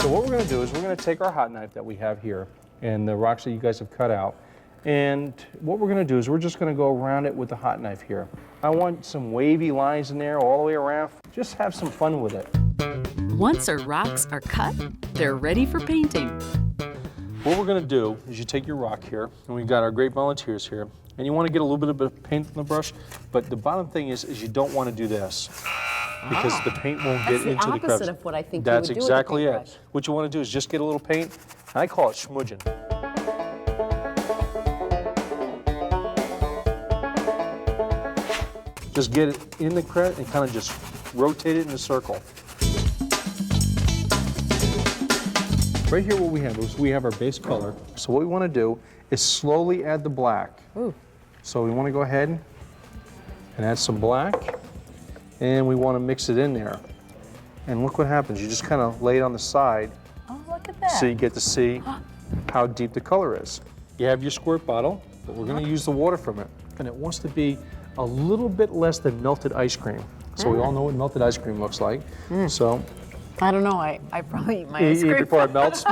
So what we're going to do is we're going to take our hot knife that we have here and the rocks that you guys have cut out, and what we're going to do is we're just going to go around it with the hot knife here. I want some wavy lines in there all the way around. Just have some fun with it. Once our rocks are cut, they're ready for painting. What we're going to do is you take your rock here, and we've got our great volunteers here, and you want to get a little bit of paint on the brush, but the bottom thing is you don't want to do this, because the paint won't get into the crevice. That's the opposite of what I think you would That's do exactly with a it. paintbrush. What you want to do is just get a little paint, and I call it schmudging. Just get it in the crevice and kind of just rotate it in a circle. Right here what we have is we have our base color. So what we want to do is slowly add the black. Ooh. So we want to go ahead and add some black, and we want to mix it in there. And look what happens. You just kind of lay it on the side Oh, look at that. so you get to see how deep the color is. You have your squirt bottle, but we're going to use the water from it. And it wants to be a little bit less than melted ice cream. So we all know what melted ice cream looks like. So I don't know. I probably eat my ice eat cream. before it melts.